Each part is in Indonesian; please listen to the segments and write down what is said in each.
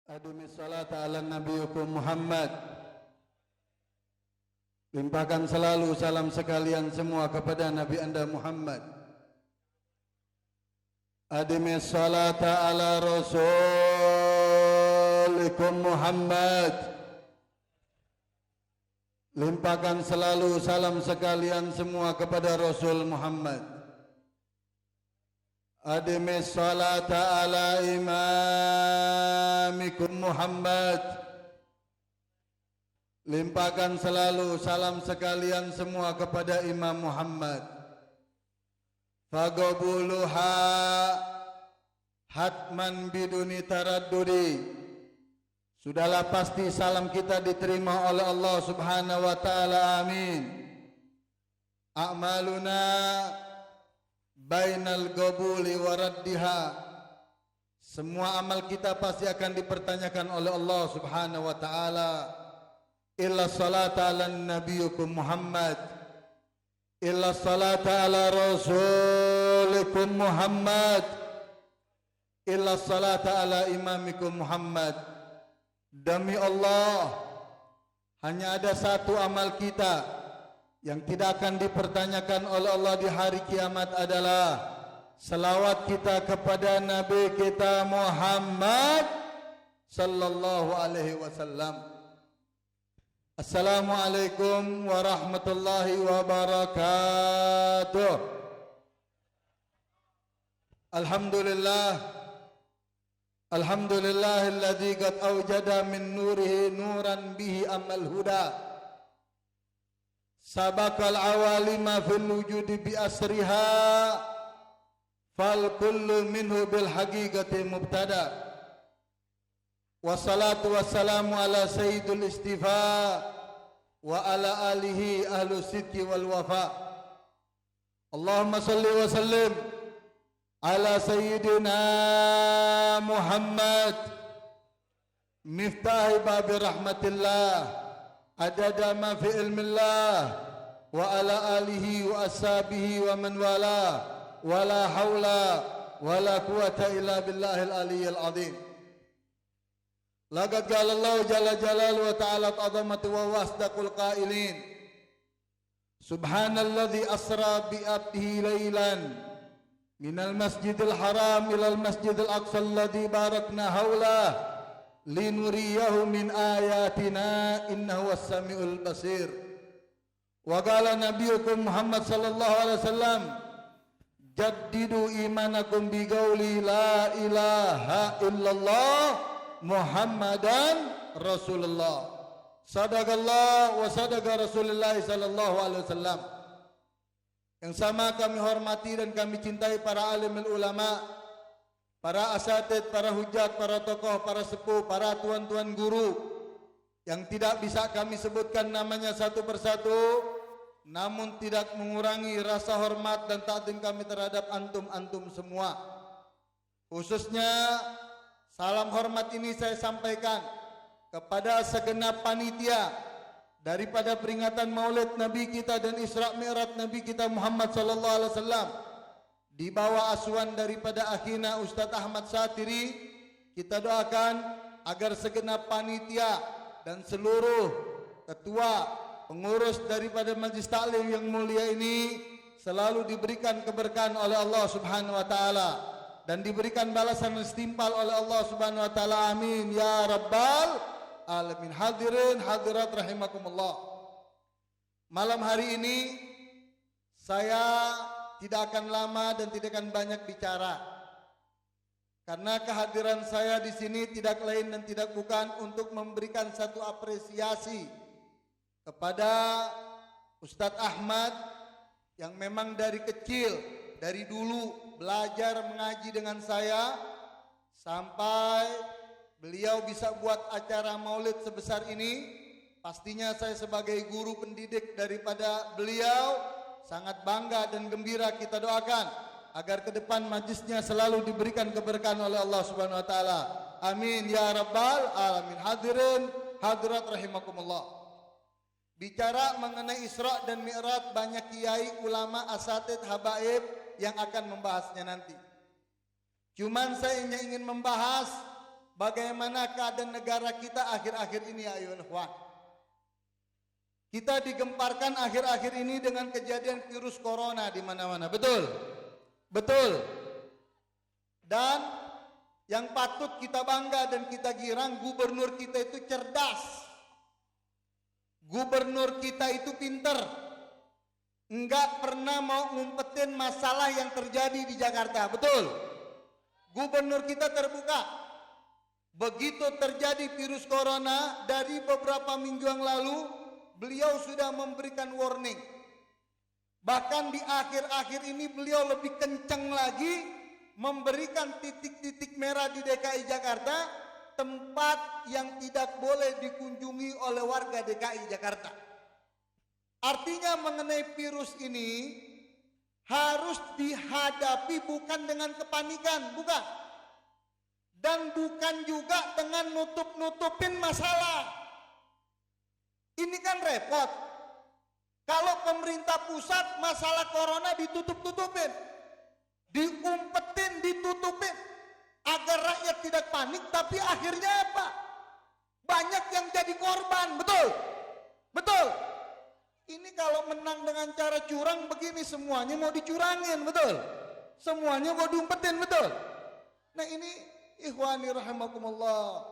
Adumi salat ala nabiyukum Muhammad. Limpahkan selalu salam sekalian semua kepada Nabi anda Muhammad. Adumi salat ala rasulikum Muhammad. Limpahkan selalu salam sekalian semua kepada Rasul Muhammad. Adimi salata ala imamikum Muhammad. Limpahkan selalu salam sekalian semua kepada Imam Muhammad. Fagabuluha hatman biduni taraddudi. Sudahlah pasti salam kita diterima oleh Allah Subhanahu wa taala. Amin. A'maluna bainal qabuli wa raddiha. Semua amal kita pasti akan dipertanyakan oleh Allah Subhanahu wa taala. Illa salata ala nabiyukum Muhammad. Illa salata ala rasulikum Muhammad. Illa salata ala imamikum Muhammad. Demi Allah, hanya ada satu amal kita yang tidak akan dipertanyakan oleh Allah di hari kiamat adalah selawat kita kepada Nabi kita Muhammad sallallahu alaihi wasallam. Assalamualaikum warahmatullahi wabarakatuh. Alhamdulillahilladzi qad awjada min nurihi nuran bihi amal huda. Sabaqal awalima fil wujudi bi asriha fal kullu minhu bil haqiqati mubtada. Wassalatu wassalamu ala sayyidul istifa wa ala alihi ahlu sidqi wal wafa. Allahumma salli wa sallim ala sayyidina Muhammad miftahi babi rahmatillah adada ma fi ilmillah wa ala alihi wa ashabihi wa man wala wala hawla wala quwata illa billahil aliyyil azim. Laqad qala Allah jalla jalaluhu wa ta'ala azamatu wa wasdaqul qailin. Subhanalladzi asra bi abdihi lailan minal masjidil haram ilal masjidil aqsa alladzi barakna haulah linuriyahu min ayatina innahu was-sami'ul basir. Wa qala nabiyukum Muhammad sallallahu alaihi wasallam jaddidu imanakum bi qauli la ilaha illallah Muhammadan Rasulullah. Sadaqallah wa sadaqa Rasulullah sallallahu alaihi wasallam. Yang sama kami hormati dan kami cintai para alim ulama, para asatid, para hujat, para tokoh, para sepuh, para tuan-tuan guru yang tidak bisa kami sebutkan namanya satu persatu, namun tidak mengurangi rasa hormat dan takdim kami terhadap antum-antum semua. Khususnya salam hormat ini saya sampaikan kepada segenap panitia daripada peringatan Maulid Nabi kita dan Isra Mi'raj Nabi kita Muhammad sallallahu alaihi wasallam di bawah asuhan daripada akhina Ustadz Ahmad Satiri. Kita doakan agar segenap panitia dan seluruh ketua pengurus daripada majlis taklim yang mulia ini selalu diberikan keberkahan oleh Allah Subhanahu wa taala dan diberikan balasan yang setimpal oleh Allah Subhanahu wa taala. Amin ya rabbal alamin. Hadirin hadirat rahimakumullah. Malam hari ini saya tidak akan lama dan tidak akan banyak bicara, karena kehadiran saya di sini tidak lain dan tidak bukan untuk memberikan satu apresiasi kepada Ustadz Ahmad yang memang dari kecil, dari dulu belajar mengaji dengan saya sampai beliau bisa buat acara maulid sebesar ini. Pastinya saya sebagai guru pendidik daripada beliau sangat bangga dan gembira. Kita doakan agar ke depan majlisnya selalu diberikan keberkahan oleh Allah Subhanahu wa taala. Amin ya rabbal alamin. Hadirin hadirat rahimakumullah. Bicara mengenai Isra dan Mi'raj, banyak kiai, ulama, asatid, habaib yang akan membahasnya nanti. Cuman saya hanya ingin membahas bagaimana keadaan negara kita akhir-akhir ini ya ayuhal ikhwan. Kita digemparkan akhir-akhir ini dengan kejadian virus corona di mana-mana. Betul? Betul. Dan yang patut kita bangga dan kita girang, gubernur kita itu cerdas. Gubernur kita itu pinter. Enggak pernah mau ngumpetin masalah yang terjadi di Jakarta. Betul? Gubernur kita terbuka. Begitu terjadi virus corona, dari beberapa minggu yang lalu, beliau sudah memberikan warning. Bahkan di akhir-akhir ini beliau lebih kencang lagi memberikan titik-titik merah di DKI Jakarta, tempat yang tidak boleh dikunjungi oleh warga DKI Jakarta. Artinya mengenai virus ini harus dihadapi bukan dengan kepanikan, bukan. Dan bukan juga dengan nutup-nutupin masalah. Ini kan repot. Kalau pemerintah pusat masalah corona ditutup-tutupin, diumpetin, ditutupin agar rakyat tidak panik, tapi akhirnya apa? Banyak yang jadi korban, betul? Betul? Ini kalau menang dengan cara curang begini, semuanya mau dicurangin, betul? Semuanya mau diumpetin, betul? Nah ini ikhwani rahimakumullah,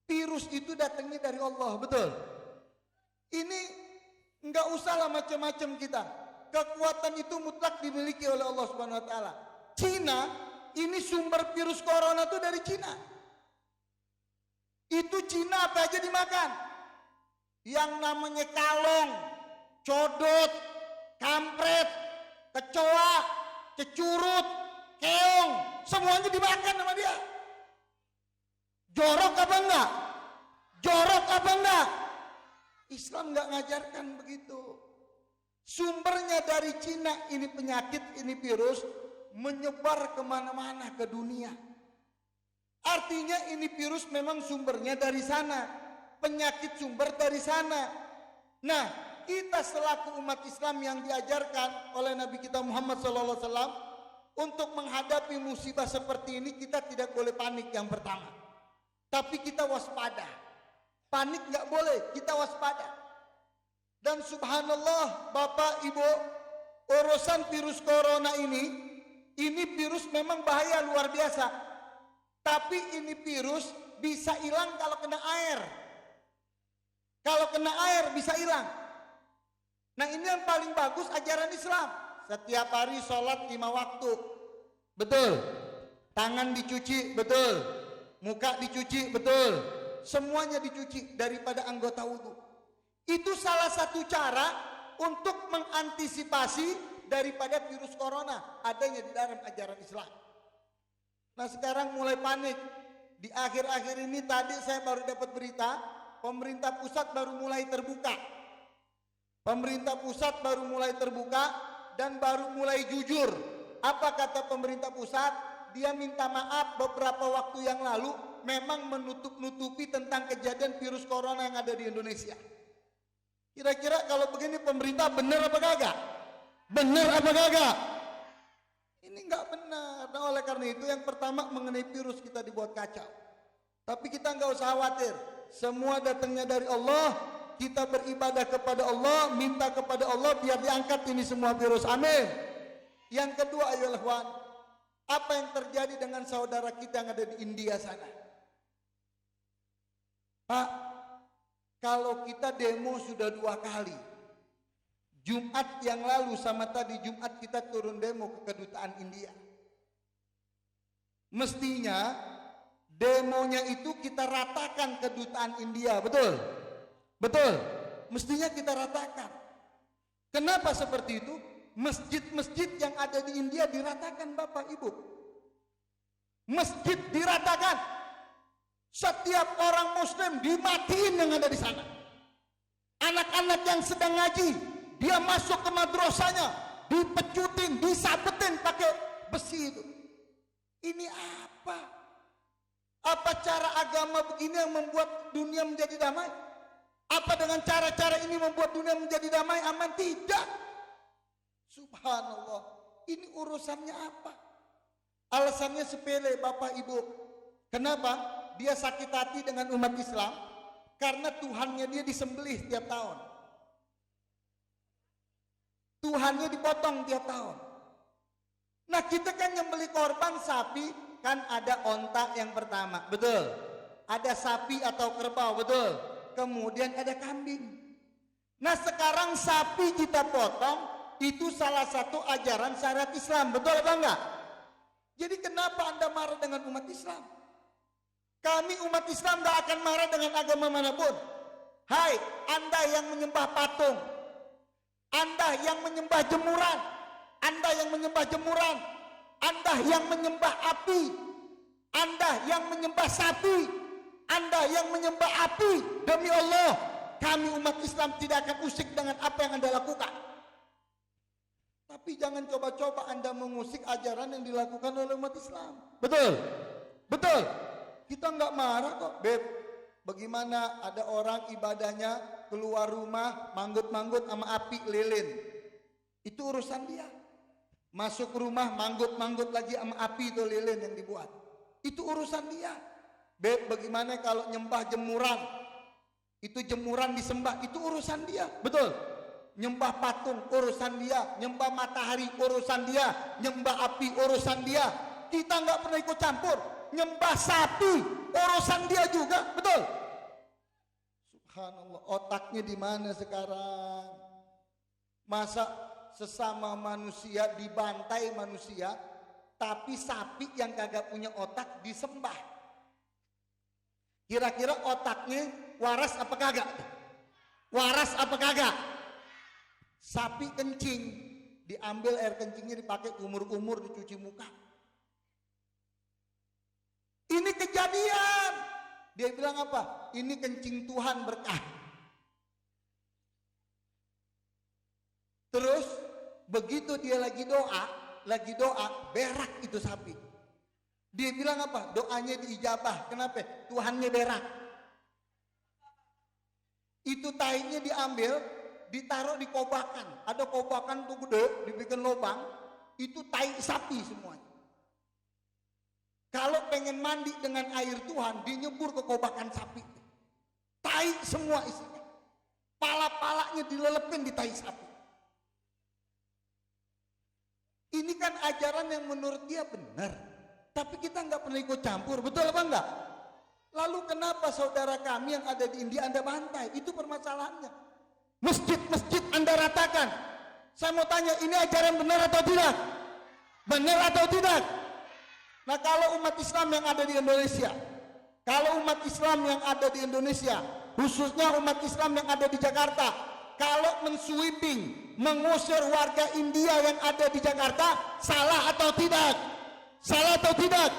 virus itu datangnya dari Allah, betul? Ini enggak usahlah macam-macam kita. Kekuatan itu mutlak dimiliki oleh Allah Subhanahu wa taala. Cina, ini sumber virus corona itu dari Cina. Itu Cina apa aja dimakan. Yang namanya kalong, codot, kampret, kecoa, cecurut, keong, semuanya dimakan sama dia. Jorok apa enggak? Jorok apa enggak? Islam enggak ngajarkan begitu. Sumbernya dari Cina, ini penyakit, ini virus menyebar kemana-mana ke dunia. Artinya ini virus memang sumbernya dari sana, penyakit sumber dari sana. Nah, kita selaku umat Islam yang diajarkan oleh Nabi kita Muhammad SAW untuk menghadapi musibah seperti ini, kita tidak boleh panik yang pertama, tapi kita waspada. Panik nggak boleh, kita waspada. Dan subhanallah Bapak Ibu, urusan virus corona ini virus memang bahaya luar biasa. Tapi ini virus bisa hilang kalau kena air. Kalau kena air bisa hilang. Nah ini yang paling bagus ajaran Islam. Setiap hari sholat 5 waktu. Betul. Tangan dicuci, betul. Muka dicuci, betul. Semuanya dicuci daripada anggota wudhu. Itu salah satu cara untuk mengantisipasi daripada virus corona adanya di dalam ajaran Islam. Nah sekarang mulai panik. Di akhir-akhir ini tadi saya baru dapat berita, pemerintah pusat baru mulai terbuka. Pemerintah pusat baru mulai terbuka dan baru mulai jujur. Apa kata pemerintah pusat? Dia minta maaf beberapa waktu yang lalu memang menutup-nutupi tentang kejadian virus corona yang ada di Indonesia. Kira-kira kalau begini pemerintah benar apa kagak? Benar apa kagak? Ini nggak benar. Nah oleh karena itu yang pertama mengenai virus kita dibuat kacau. Tapi kita nggak usah khawatir. Semua datangnya dari Allah. Kita beribadah kepada Allah, minta kepada Allah biar diangkat ini semua virus. Amin. Yang kedua ayolah ikhwan, apa yang terjadi dengan saudara kita yang ada di India sana? Pak, kalau kita demo sudah 2 kali. Jumat yang lalu sama tadi Jumat kita turun demo ke kedutaan India. Mestinya demonya itu kita ratakan kedutaan India, betul? Betul? Mestinya kita ratakan. Kenapa seperti itu? Masjid-masjid yang ada di India diratakan Bapak Ibu. Masjid diratakan. Setiap orang muslim dimatiin yang ada di sana. Anak-anak yang sedang ngaji, dia masuk ke madrasahnya, dipecutin, disabetin pakai besi itu. Ini apa? Apa cara agama begini yang membuat dunia menjadi damai? Apa dengan cara-cara ini membuat dunia menjadi damai, aman? Tidak. Subhanallah. Ini urusannya apa? Alasannya sepele Bapak Ibu. Kenapa? dia sakit hati dengan umat Islam karena Tuhannya dia disembelih tiap tahun. Tuhannya dipotong tiap tahun. Nah kita kan nyembelih korban sapi, kan ada onta yang pertama, betul? Ada sapi atau kerbau, betul? Kemudian ada kambing. Nah sekarang sapi kita potong, itu salah satu ajaran syariat Islam, betul apa enggak? Jadi kenapa Anda marah dengan umat Islam? Kami umat Islam gak akan marah dengan agama manapun. Hai, Anda yang menyembah patung, Anda yang menyembah jemuran, Anda yang menyembah jemuran, Anda yang menyembah api, Anda yang menyembah sapi, Anda yang menyembah api, demi Allah, kami umat Islam tidak akan usik dengan apa yang Anda lakukan. Tapi jangan coba-coba Anda mengusik ajaran yang dilakukan oleh umat Islam. Betul? Betul? Kita nggak marah kok, Beb. Bagaimana ada orang ibadahnya keluar rumah manggut-manggut sama api lilin. Itu urusan dia. Masuk rumah manggut-manggut lagi sama api itu lilin yang dibuat. Itu urusan dia. Beb, bagaimana kalau nyembah jemuran? Itu jemuran disembah, itu urusan dia. Betul? Nyembah patung urusan dia, nyembah matahari urusan dia, nyembah api urusan dia. Kita nggak pernah ikut campur. Nyembah sapi urusan dia juga, betul? Subhanallah, otaknya di mana sekarang? Masa sesama manusia dibantai manusia, tapi sapi yang kagak punya otak disembah? Kira-kira otaknya waras apa kagak? Waras apa kagak? Sapi kencing, diambil air kencingnya dipakai kumur-kumur dicuci muka. Ini kejadian. Dia bilang apa? Ini kencing Tuhan berkah. Terus begitu dia lagi doa, berak itu sapi. Dia bilang apa? Doanya diijabah. Kenapa? Tuhannya berak. Itu tainya diambil, ditaruh di kobakan. Ada kobakan tuh gede, dibikin lubang. Itu tai sapi semuanya. Kalau pengen mandi dengan air Tuhan, dia nyebur ke kobakan sapi. Tai semua isinya. Pala-palanya dilelepin di tai sapi. Ini kan ajaran yang menurut dia benar. Tapi kita nggak pernah ikut campur, betul apa enggak? Lalu kenapa saudara kami yang ada di India Anda bantai? Itu permasalahannya. Masjid-masjid Anda ratakan. Saya mau tanya, ini ajaran benar atau tidak? Benar atau tidak? Nah kalau umat Islam yang ada di Indonesia, kalau umat Islam yang ada di Indonesia, khususnya umat Islam yang ada di Jakarta, kalau mensweeping, mengusir warga India yang ada di Jakarta, salah atau tidak? Salah atau tidak?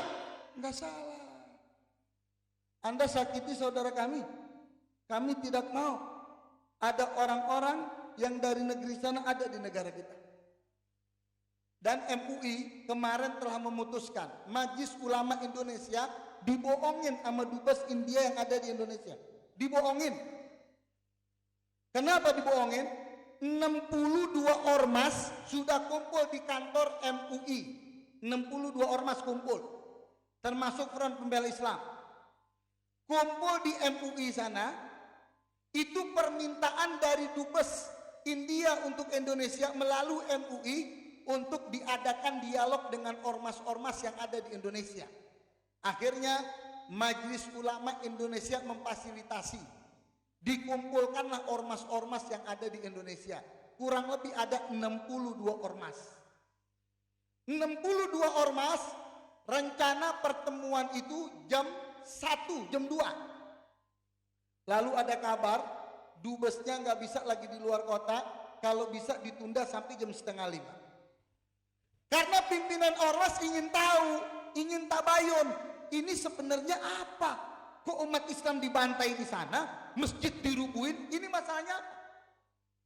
Enggak salah. Anda sakiti saudara kami. Kami tidak mau ada orang-orang yang dari negeri sana ada di negara kita. Dan MUI kemarin telah memutuskan Majelis Ulama Indonesia dibohongin sama dubes India yang ada di Indonesia. Dibohongin. Kenapa dibohongin? 62 ormas sudah kumpul di kantor MUI. 62 ormas kumpul. Termasuk Front Pembela Islam. Kumpul di MUI sana. Itu permintaan dari dubes India untuk Indonesia melalui MUI untuk diadakan dialog dengan ormas-ormas yang ada di Indonesia. Akhirnya Majelis Ulama Indonesia memfasilitasi. Dikumpulkanlah ormas-ormas yang ada di Indonesia. Kurang lebih ada 62 ormas. 62 ormas, rencana pertemuan itu jam 1, jam 2. Lalu ada kabar, dubesnya nggak bisa lagi di luar kota, kalau bisa ditunda sampai jam 4:30. Karena pimpinan ormas ingin tahu, ingin tabayun, ini sebenarnya apa? Kok umat Islam dibantai di sana, masjid dirubuhin, ini masalahnya apa?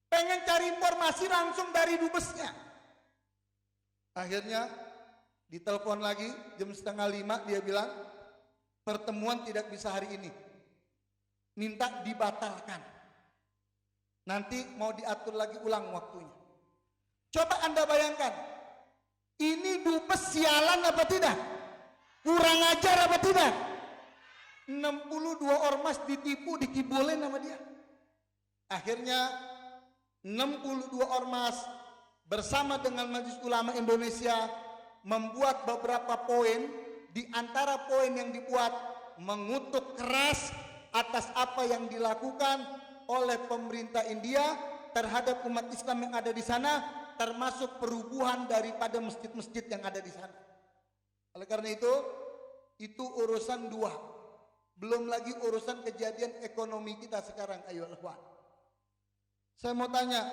Pengen cari informasi langsung dari dubesnya. Akhirnya ditelepon lagi jam 4:30, dia bilang pertemuan tidak bisa hari ini, minta dibatalkan. Nanti mau diatur lagi ulang waktunya. Coba Anda bayangkan, ini dubes sialan apa tidak? Kurang ajar apa tidak? 62 ormas ditipu, dikibolin sama dia. Akhirnya 62 ormas bersama dengan Majelis Ulama Indonesia membuat beberapa poin. Di antara poin yang dibuat, mengutuk keras atas apa yang dilakukan oleh pemerintah India terhadap umat Islam yang ada di sana, termasuk perubuhan daripada masjid-masjid yang ada di sana. Oleh karena itu urusan dua. Belum lagi urusan kejadian ekonomi kita sekarang. Ayo ikhwan. Saya mau tanya,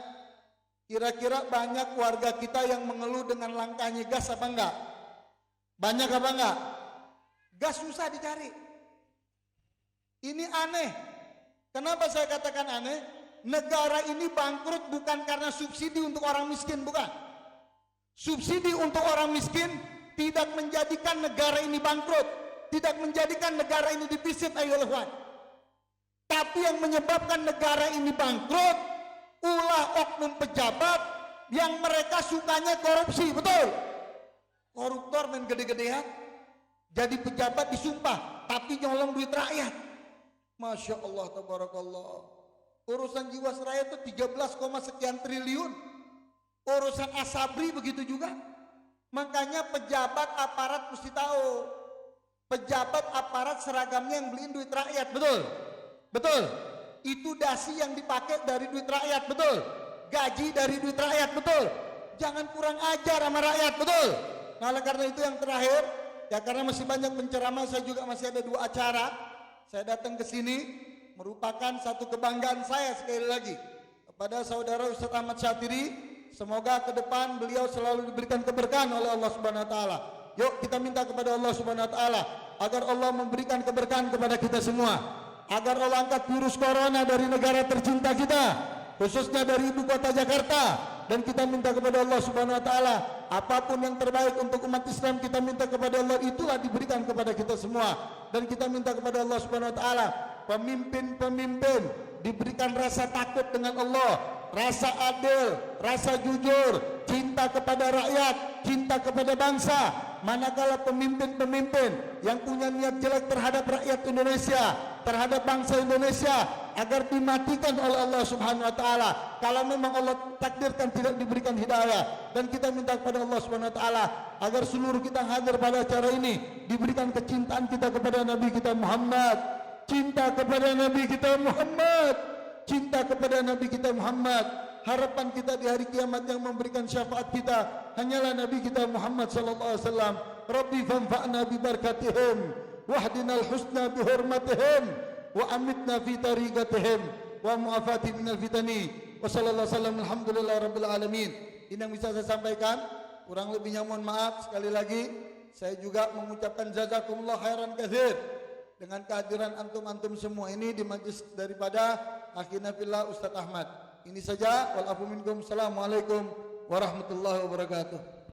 kira-kira banyak warga kita yang mengeluh dengan langkahnya gas apa enggak? Banyak apa enggak? Gas susah dicari. Ini aneh. Kenapa saya katakan aneh? Negara ini bangkrut bukan karena subsidi untuk orang miskin, bukan. Subsidi untuk orang miskin tidak menjadikan negara ini bangkrut, tidak menjadikan negara ini dipisit, ayo ikhwan. Tapi yang menyebabkan negara ini bangkrut, ulah oknum pejabat yang mereka sukanya korupsi, betul? Koruptor main gede-gedean, jadi pejabat disumpah, tapi nyolong duit rakyat. Masya Allah, tabarakallah. Urusan Jiwasraya itu 13, sekian triliun. Urusan Asabri begitu juga. Makanya pejabat aparat mesti tahu. Pejabat aparat seragamnya yang beliin duit rakyat, betul? Betul. Itu dasi yang dipakai dari duit rakyat, betul? Gaji dari duit rakyat, betul? Jangan kurang ajar sama rakyat, betul? Nah, oleh karena itu yang terakhir, ya karena masih banyak penceramah, saya juga masih ada 2 acara. Saya datang ke sini merupakan satu kebanggaan saya sekali lagi kepada saudara Ustaz Ahmad Syatiri. Semoga ke depan beliau selalu diberikan keberkahan oleh Allah Subhanahu wa taala. Yuk kita minta kepada Allah Subhanahu wa taala agar Allah memberikan keberkahan kepada kita semua. Agar Allah angkat virus corona dari negara tercinta kita, khususnya dari ibu kota Jakarta. Dan kita minta kepada Allah Subhanahu wa taala, apapun yang terbaik untuk umat Islam, kita minta kepada Allah, itulah diberikan kepada kita semua. Dan kita minta kepada Allah Subhanahu wa taala, pemimpin-pemimpin diberikan rasa takut dengan Allah, rasa adil, rasa jujur, cinta kepada rakyat, cinta kepada bangsa. Manakala pemimpin-pemimpin yang punya niat jelek terhadap rakyat Indonesia, terhadap bangsa Indonesia, agar dimatikan oleh Allah Subhanahu wa taala kalau memang Allah takdirkan tidak diberikan hidayah. Dan kita minta kepada Allah Subhanahu wa taala agar seluruh kita hadir pada acara ini diberikan kecintaan kita kepada Nabi kita Muhammad, cinta kepada Nabi kita Muhammad, cinta kepada Nabi kita Muhammad. Harapan kita di hari kiamat yang memberikan syafaat kita hanyalah Nabi kita Muhammad sallallahu alaihi wasallam. Rabbi fanfa'na bi barakatihim wahdinal husna bi hurmatihim wa amitna fi tariqatihim wa mu'afati minal fitani wa sallallahu alaihi wasallam. Alhamdulillah rabbil alamin. Ini yang bisa saya sampaikan, kurang lebihnya mohon maaf. Sekali lagi saya juga mengucapkan jazakumullah khairan katsir dengan kehadiran antum-antum semua ini di majlis daripada akhina fillah Ustaz Ahmad. Ini saja, wal afu minkum. Assalamualaikum warahmatullahi wabarakatuh.